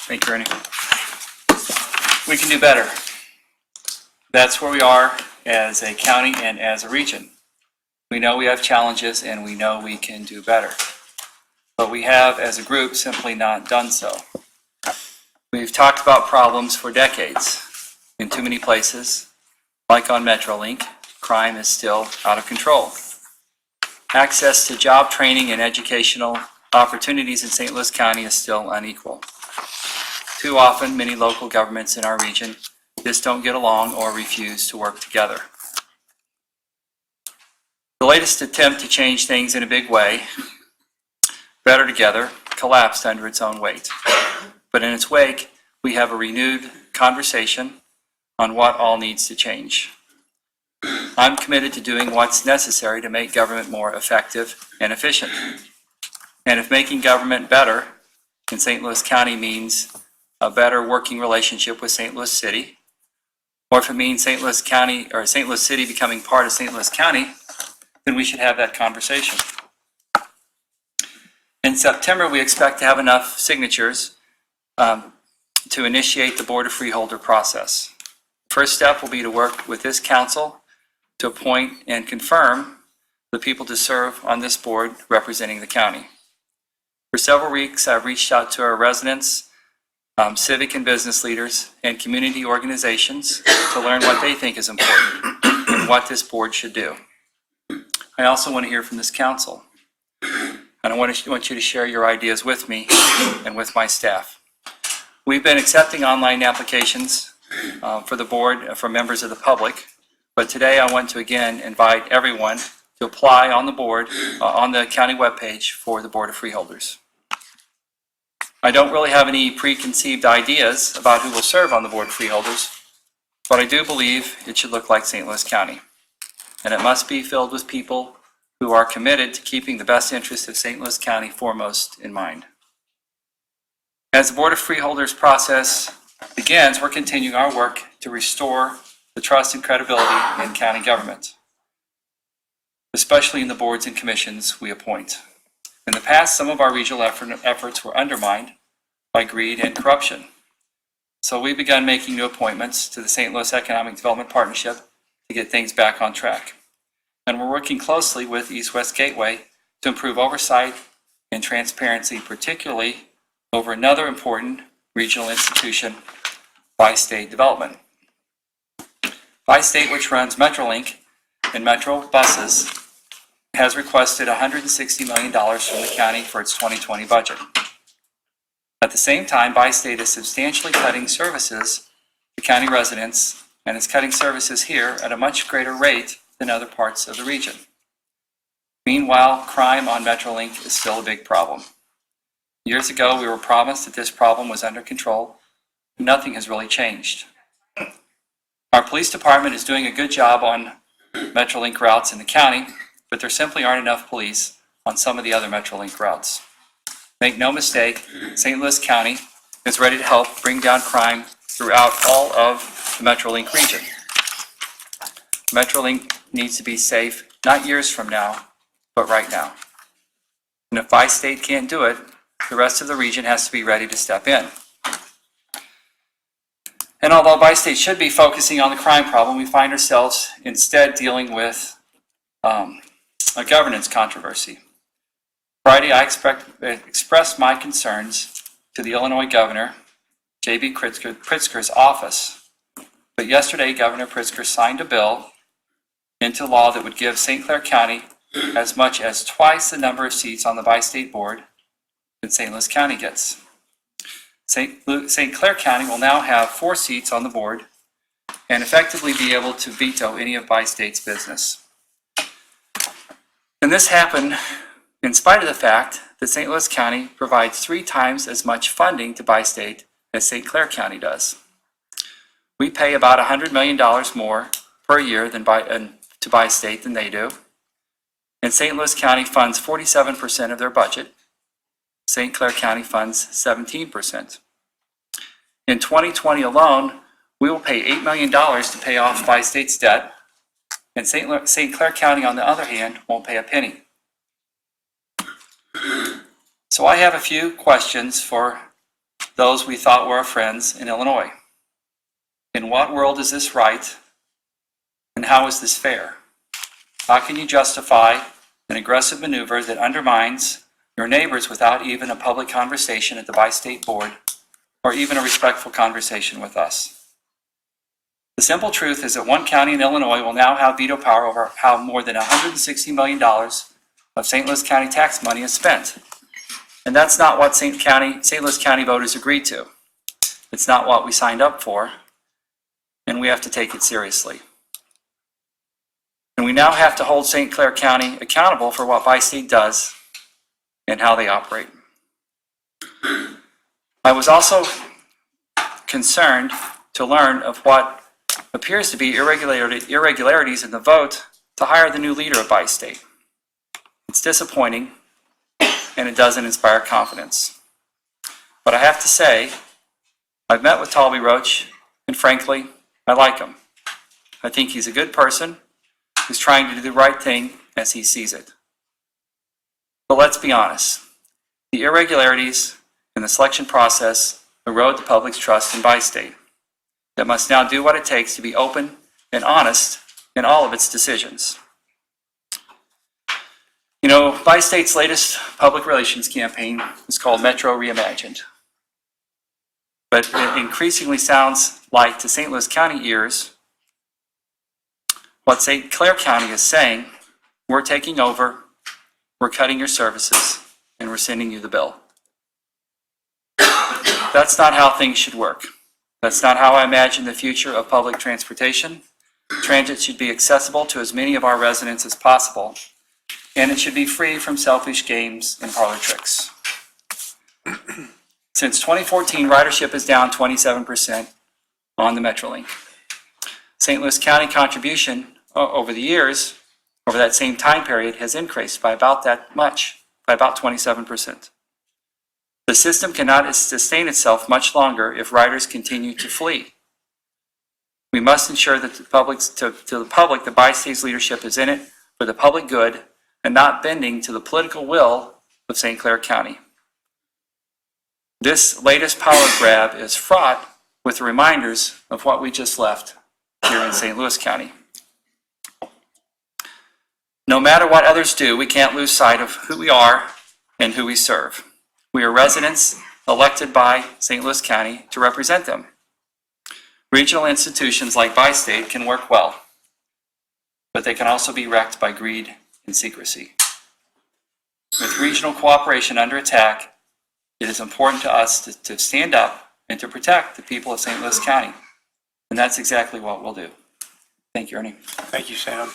Thank you, Ernie. We can do better. That's where we are as a county and as a region. We know we have challenges and we know we can do better. But we have, as a group, simply not done so. We've talked about problems for decades in too many places. Like on Metrolink, crime is still out of control. Access to job training and educational opportunities in St. Louis County is still unequal. Too often, many local governments in our region just don't get along or refuse to work together. The latest attempt to change things in a big way, Better Together, collapsed under its own weight. But in its wake, we have a renewed conversation on what all needs to change. I'm committed to doing what's necessary to make government more effective and efficient. And if making government better in St. Louis County means a better working relationship with St. Louis City, or if it means St. Louis County or St. Louis City becoming part of St. Louis County, then we should have that conversation. In September, we expect to have enough signatures to initiate the Board of Freeholder process. First step will be to work with this council to appoint and confirm the people to serve on this board representing the county. For several weeks, I've reached out to our residents, civic and business leaders, and community organizations to learn what they think is important and what this board should do. I also want to hear from this council. And I want you to share your ideas with me and with my staff. We've been accepting online applications for the board from members of the public, but today I want to again invite everyone to apply on the board, on the county webpage for the Board of Freeholders. I don't really have any preconceived ideas about who will serve on the Board of Freeholders, but I do believe it should look like St. Louis County. And it must be filled with people who are committed to keeping the best interests of St. Louis County foremost in mind. As the Board of Freeholders process begins, we're continuing our work to restore the trust and credibility in county government, especially in the boards and commissions we appoint. In the past, some of our regional efforts were undermined by greed and corruption. So we began making new appointments to the St. Louis Economic Development Partnership to get things back on track. And we're working closely with East-West Gateway to improve oversight and transparency, particularly over another important regional institution, Bi-State Development. Bi-State, which runs Metrolink and Metro buses, has requested $160 million from the county for its 2020 budget. At the same time, Bi-State is substantially cutting services to county residents, and is cutting services here at a much greater rate than other parts of the region. Meanwhile, crime on Metrolink is still a big problem. Years ago, we were promised that this problem was under control. Nothing has really changed. Our police department is doing a good job on Metrolink routes in the county, but there simply aren't enough police on some of the other Metrolink routes. Make no mistake, St. Louis County is ready to help bring down crime throughout all of the Metrolink region. Metrolink needs to be safe, not years from now, but right now. And if Bi-State can't do it, the rest of the region has to be ready to step in. And although Bi-State should be focusing on the crime problem, we find ourselves instead dealing with a governance controversy. Friday, I expressed my concerns to the Illinois Governor, J.B. Pritzker's office. But yesterday, Governor Pritzker signed a bill into law that would give St. Clair County as much as twice the number of seats on the Bi-State board that St. Louis County gets. St. Clair County will now have 4 seats on the board and effectively be able to veto any of Bi-State's business. And this happened in spite of the fact that St. Louis County provides 3 times as much funding to Bi-State as St. Clair County does. We pay about $100 million more per year to Bi-State than they do. And St. Louis County funds 47% of their budget. St. Clair County funds 17%. In 2020 alone, we will pay $8 million to pay off Bi-State's debt, and St. Clair County, on the other hand, won't pay a penny. So I have a few questions for those we thought were our friends in Illinois. In what world is this right? And how is this fair? How can you justify an aggressive maneuver that undermines your neighbors without even a public conversation at the Bi-State Board or even a respectful conversation with us? The simple truth is that one county in Illinois will now have veto power over how more than $160 million of St. Louis County tax money is spent. And that's not what St. Louis County voters agreed to. It's not what we signed up for, and we have to take it seriously. And we now have to hold St. Clair County accountable for what Bi-State does and how they operate. I was also concerned to learn of what appears to be irregularities in the vote to hire the new leader of Bi-State. It's disappointing, and it doesn't inspire confidence. But I have to say, I've met with Talby Roach, and frankly, I like him. I think he's a good person who's trying to do the right thing as he sees it. But let's be honest, the irregularities in the selection process erode the public's trust in Bi-State, that must now do what it takes to be open and honest in all of its decisions. You know, Bi-State's latest public relations campaign is called Metro Reimagined. But it increasingly sounds like, to St. Louis County ears, what St. Clair County is saying: we're taking over, we're cutting your services, and we're sending you the bill. That's not how things should work. That's not how I imagine the future of public transportation. Transit should be accessible to as many of our residents as possible, and it should be free from selfish games and parlor tricks. Since 2014, ridership is down 27% on the Metrolink. St. Louis County contribution over the years, over that same time period, has increased by about that much, by about 27%. The system cannot sustain itself much longer if riders continue to flee. We must ensure that to the public, the Bi-State's leadership is in it for the public good and not bending to the political will of St. Clair County. This latest power grab is fraught with reminders of what we just left here in St. Louis County. No matter what others do, we can't lose sight of who we are and who we serve. We are residents elected by St. Louis County to represent them. Regional institutions like Bi-State can work well, but they can also be wrecked by greed and secrecy. With regional cooperation under attack, it is important to us to stand up and to protect the people of St. Louis County. And that's exactly what we'll do. Thank you, Ernie. Thank you, Sam.